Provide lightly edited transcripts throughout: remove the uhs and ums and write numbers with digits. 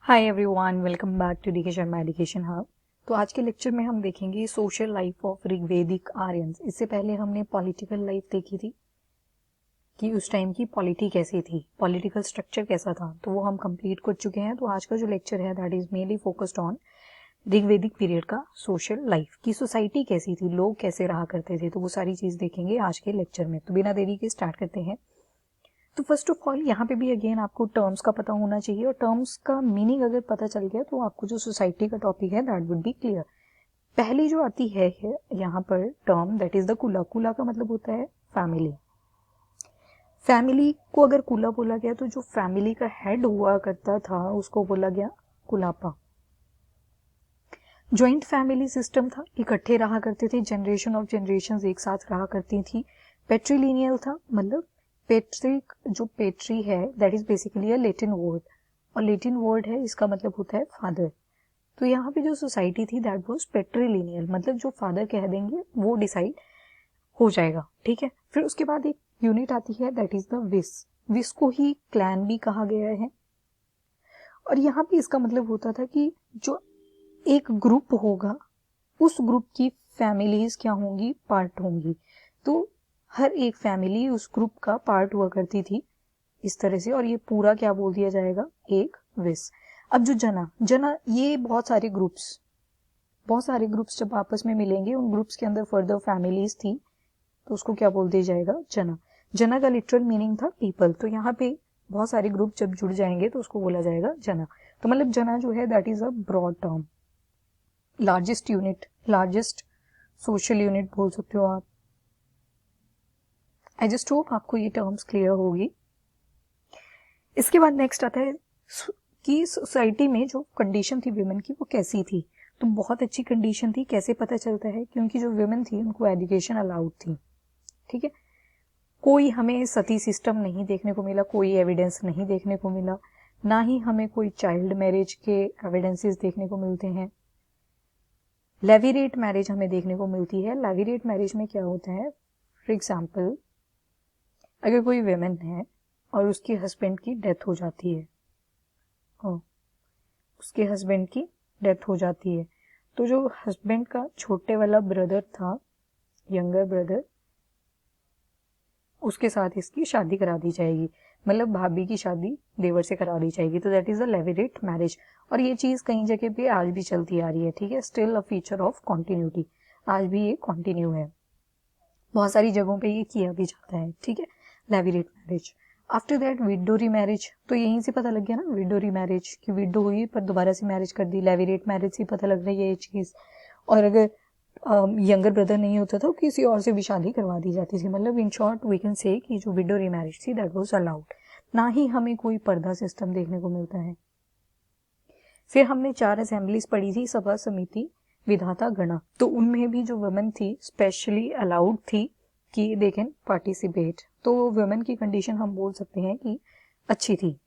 Hi everyone, welcome back to DK Sharma education hub. तो आज के लेक्चर में हम देखेंगे social life of Rigvedic Aryans. इससे पहले हमने पॉलिटिकल लाइफ देखी थी कि उस टाइम की पॉलिटी कैसी थी, पॉलिटिकल स्ट्रक्चर कैसा था, तो वो हम कंप्लीट कर चुके हैं। तो आज का जो लेक्चर है that is mainly focused on Rigvedic period का सोशल लाइफ की सोसाइटी कैसी थी, लोग कैसे रहा करते थे, तो वो सारी चीज देखेंगे आज के लेक्चर में। तो बिना देरी के स्टार्ट करते हैं। तो फर्स्ट ऑफ ऑल यहाँ पे भी अगेन आपको टर्म्स का पता होना चाहिए, और टर्म्स का मीनिंग अगर पता चल गया तो आपको जो सोसाइटी का टॉपिक है दैट वुड बी क्लियर। पहली जो आती है यहाँ पर टर्म दैट इज द कुला। कुला का मतलब होता है फैमिली। फैमिली को अगर कुला बोला गया तो जो फैमिली का हेड हुआ करता था उसको बोला गया कुलापा। ज्वाइंट फैमिली सिस्टम था, इकट्ठे रहा करते थे, जनरेशन ऑफ जनरेशन एक साथ रहा करती थी। पेट्रीलिनियल था, मतलब पेट्रिक जो पेट्री है that is basically a Latin word, और लैटिन वर्ड है इसका मतलब होता है फादर। तो यहाँ पे जो सोसाइटी थी दैट वाज पेट्रीलिनियल, मतलब जो फादर कह देंगे वो डिसाइड हो जाएगा। ठीक है, फिर उसके बाद एक यूनिट आती है दैट इज द विस। विस को ही क्लैन भी कहा गया है, और यहाँ पे इसका मतलब होता था कि जो एक ग्रुप होगा उस ग्रुप की फैमिलीज क्या होंगी, पार्ट होंगी। तो हर एक फैमिली उस ग्रुप का पार्ट हुआ करती थी इस तरह से, और ये पूरा क्या बोल दिया जाएगा, एक विस। अब जो जना जना ये बहुत सारे ग्रुप्स जब आपस में मिलेंगे, उन ग्रुप्स के अंदर फर्दर फैमिलीज थी तो उसको क्या बोल दिया जाएगा, जना। जना का लिटरल मीनिंग था पीपल, तो यहाँ पे बहुत सारे ग्रुप जब जुड़ जाएंगे तो उसको बोला जाएगा जना। तो मतलब जना जो है that is a broad term. Largest unit, largest social unit बोल सकते हो आप। आई जस्ट होप आपको ये टर्म्स क्लियर होगी। इसके बाद नेक्स्ट आता है कि सोसाइटी में जो कंडीशन थी विमेन की वो कैसी थी। तो बहुत अच्छी कंडीशन थी। कैसे पता चलता है, क्योंकि जो विमेन थी उनको एजुकेशन अलाउड थी। ठीक है, कोई हमें सती सिस्टम नहीं देखने को मिला, कोई एविडेंस नहीं देखने को मिला, ना ही हमें कोई चाइल्ड मैरिज के एविडेंसेस देखने को मिलते हैं। लेविरेट मैरिज हमें देखने को मिलती है। लेविरेट मैरिज में क्या होता है, फॉर एग्जाम्पल अगर कोई वेमेन है और उसके हस्बैंड की डेथ हो जाती है, उसके हस्बैंड की डेथ हो जाती है, तो जो हस्बैंड का छोटे वाला ब्रदर था, यंगर ब्रदर, उसके साथ इसकी शादी करा दी जाएगी, मतलब भाभी की शादी देवर से करा दी जाएगी। तो that is a levirate marriage, और ये चीज कई जगह पे आज भी चलती आ रही है। ठीक है, still a feature of continuity, आज भी ये कॉन्टिन्यू है, बहुत सारी जगहों पे ये किया भी जाता है। ठीक है, levirate marriage. After that window remarriage, तो यहीं से पता लग गया ना, विडो रीमैरिज की विडो हुई पर दोबारा से मैरिज कर दी। लेविरेट मैरिज से पता लग रही है ये चीज। और अगर यंगर ब्रदर नहीं होता तो किसी और से भी शादी करवा दी जाती थी। मतलब in short we can say कि जो विडो रीमैरिज थी दैट वाज अलाउड। ना ही हमें कोई पर्दा सिस्टम देखने को मिलता है। फिर हमने 4 असेंबलीज पढ़ी थी, सभा, समिति, विधाता, गणा। तो उनमें भी जो वुमेन थी स्पेशली अलाउड थी कि दे कैन पार्टिसिपेट। तो वुमेन की कंडीशन हम बोल सकते हैं कि अच्छी थी।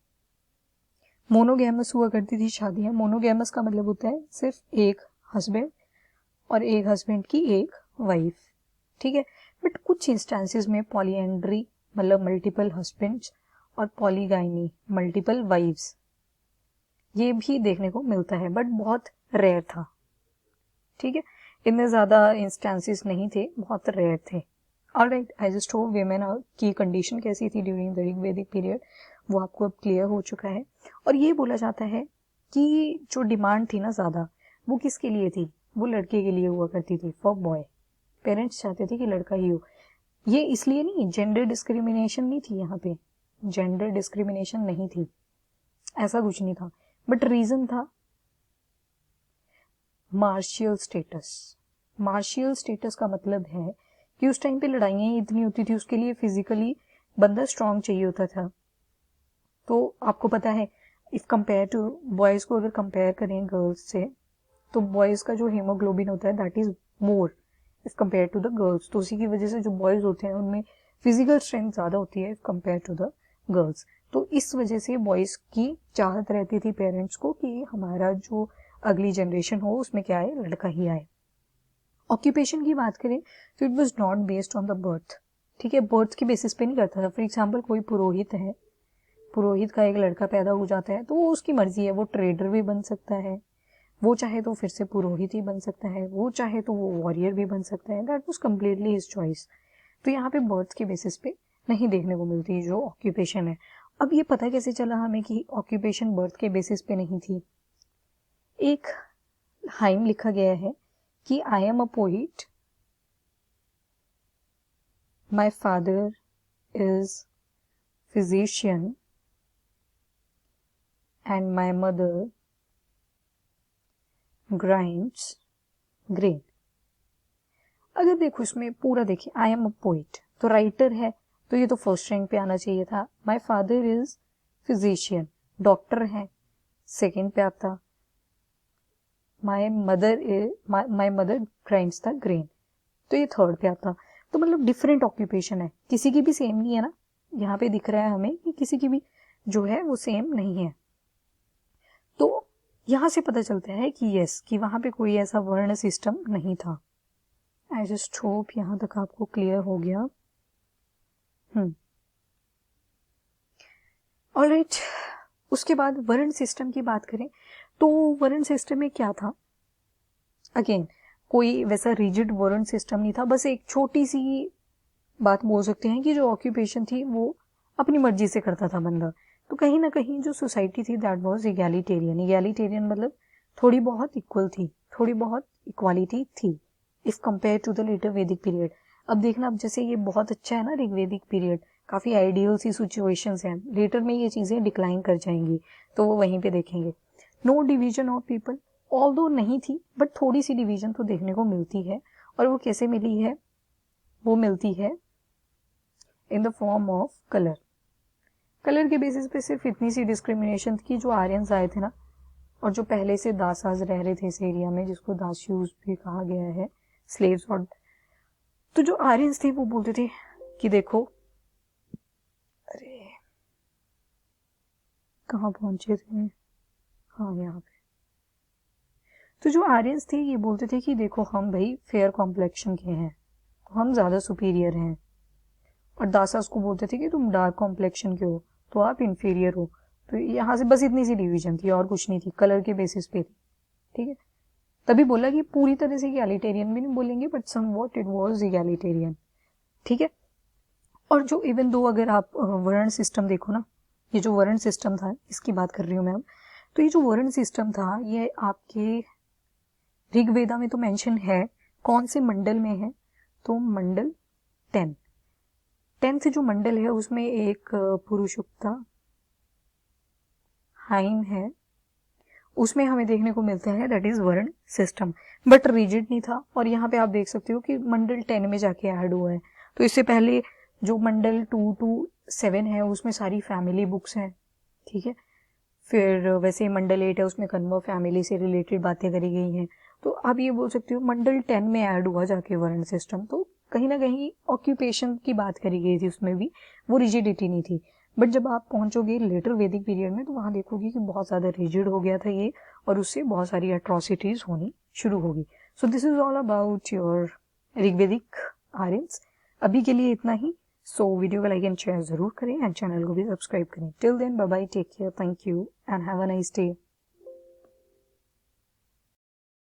मोनोगैमस हुआ करती थी शादियां। मोनोगैमस का मतलब होता है सिर्फ एक हस्बैंड और एक हस्बैंड की एक वाइफ। ठीक है, बट कुछ इंस्टेंसेस में पॉलीएंड्री मतलब मल्टीपल हस्बैंड्स और पॉलीगाइनी मल्टीपल वाइफ्स ये भी देखने को मिलता है, बट बहुत रेयर था। ठीक है, इतने ज्यादा इंस्टेंसेस नहीं थे, बहुत रेयर थे। Alright, I just hope women की कंडीशन कैसी थी ड्यूरिंग द ऋग्वेदिक पीरियड वो आपको अब क्लियर हो चुका है। और ये बोला जाता है कि जो डिमांड थी ना ज्यादा, वो किसके लिए थी, वो लड़के के लिए हुआ करती थी, फॉर बॉय। पेरेंट्स चाहते थे कि लड़का ही हो। ये इसलिए नहीं, जेंडर डिस्क्रिमिनेशन नहीं थी यहाँ पे, जेंडर डिस्क्रिमिनेशन नहीं थी, ऐसा कुछ नहीं था, बट रीजन था मार्शियल स्टेटस। मार्शियल स्टेटस का मतलब है कि उस टाइम पे लड़ाइयाँ इतनी होती थी, उसके लिए फिजिकली बंदा स्ट्रांग चाहिए होता था। तो आपको पता है इफ कंपेयर टू बॉयज को अगर कंपेयर करें गर्ल्स से, तो बॉयज का जो हीमोग्लोबिन होता है that is more if compare to the girls. तो उसी की वजह से जो बॉयज होते हैं उनमें फिजिकल स्ट्रेंथ ज्यादा होती है if compare to the girls. तो इस वजह से बॉयज की चाहत रहती थी पेरेंट्स को कि हमारा जो अगली जनरेशन हो उसमें क्या आए, लड़का ही आए। ऑक्यूपेशन की बात करें तो it was not based on the birth. ठीक है, बर्थ की बेसिस पे नहीं करता था। फॉर एग्जाम्पल कोई पुरोहित है, पुरोहित का एक लड़का पैदा हो जाता है तो वो उसकी मर्जी है, वो ट्रेडर भी बन सकता है, वो चाहे तो फिर से पुरोहित ही बन सकता है, वो चाहे तो वो वॉरियर भी बन सकता है, that was completely his choice. तो यहाँ पे बर्थ के बेसिस पे नहीं देखने को मिलती जो ऑक्यूपेशन है। अब ये पता कैसे चला हमें कि ऑक्यूपेशन बर्थ के बेसिस पे नहीं थी? एक हाइम लिखा गया है कि I am a poet, my father is physician and my mother grinds grain. अगर देखो इसमें पूरा देखिए, आई एम अ पोइट तो राइटर है, तो ये तो फर्स्ट रैंक पे आना चाहिए था। My father is physician, doctor है, सेकेंड पे आता। My mother grinds the grain, तो ये थर्ड पे आता। तो मतलब डिफरेंट ऑक्यूपेशन है, किसी की भी सेम नहीं है ना। यहाँ पे दिख रहा है हमें कि किसी की भी जो है वो सेम नहीं है। तो यहाँ से पता चलता है कि यस, कि वहां पे कोई ऐसा वर्ण सिस्टम नहीं था। आई जस्ट होप यहाँ तक आपको क्लियर हो गया। ऑलराइट, उसके बाद वर्ण सिस्टम की बात करें तो वर्ण सिस्टम में क्या था? अगेन कोई वैसा रिजिड वर्ण सिस्टम नहीं था, बस एक छोटी सी बात बोल सकते हैं कि जो ऑक्यूपेशन थी वो अपनी मर्जी से करता था बंदा। तो कहीं ना कहीं जो सोसाइटी थी दैट वाज इगैलिटेरियन। इगैलिटेरियन मतलब थोड़ी बहुत इक्वल थी, थोड़ी बहुत इक्वालिटी थी if compare to the later Vedic period. अब देखना, अब जैसे ये बहुत अच्छा है ना ऋग्वैदिक पीरियड, काफी आइडियल सी सिचुएशंस हैं, लेटर में ये चीजें डिक्लाइन कर जाएंगी तो वो वहीं पे देखेंगे। No division of people, although नहीं थी बट थोड़ी सी डिवीजन तो देखने को मिलती है। और वो कैसे मिली है? वो मिलती है in the form of colour. Colour के बेसिस पे सिर्फ इतनी सी डिस्क्रिमिनेशन थी, जो आर्यंस आए थे ना, और जो पहले से दासाज रह रहे थे इस एरिया में, जिसको दास्यूज भी कहा गया है, स्लेव्स। और तो जो आर्यंस थे वो बोलते थे कि देखो, अरे कहाँ पहुंचे थे, हाँ यहाँ पे। तो जो आर्यंस थे ये बोलते थे कि देखो हम भाई फेयर कॉम्प्लेक्शन के हैं तो हम ज्यादा सुपीरियर हैं, और दासास को बोलते थे कि तुम डार्क कॉम्प्लेक्शन के हो तो आप इंफीरियर हो। तो यहाँ से बस इतनी सी डिवीजन थी और कुछ नहीं थी, कलर के बेसिस पे थी। ठीक है, तभी बोला कि पूरी तरह से इगैलिटेरियन भी नहीं बोलेंगे but somewhat it was egalitarian. ठीक है, और जो इवन दो अगर आप वर्ण सिस्टम देखो ना, ये जो वर्ण सिस्टम था इसकी बात कर रही हूँ मैं अब। तो ये जो वर्ण सिस्टम था ये आपके ऋग्वेदा में तो मेंशन है, कौन से मंडल में है? तो मंडल 10 जो मंडल है उसमें एक पुरुषुक्ता हाइम है, उसमें हमें देखने को मिलता है दैट इज वर्ण सिस्टम, बट रिजिड नहीं था। और यहाँ पे आप देख सकते हो कि मंडल 10 में जाके ऐड हुआ है। तो इससे पहले जो मंडल 2 to 7 है उसमें सारी फैमिली बुक्स हैं। ठीक है, फिर वैसे मंडल 8 है उसमें कन्वर फैमिली से रिलेटेड बातें करी गई हैं। तो आप ये बोल सकते हो मंडल 10 में ऐड हुआ जाके वर्ण सिस्टम। तो कहीं ना कहीं ऑक्यूपेशन की बात करी गई थी, उसमें भी वो रिजिडिटी नहीं थी। बट जब आप पहुंचोगे लेटर वैदिक पीरियड में तो वहां देखोगे कि बहुत ज्यादा रिजिड हो गया था ये, और उससे बहुत सारी एट्रोसिटीज होनी शुरू होगी। So this is all about your Rigvedic Aryans. अभी के लिए इतना ही। सो वीडियो को लाइक एंड शेयर जरूर करें एंड चैनल को भी सब्सक्राइब करें। Till then bye bye, take care, thank you and have a nice day.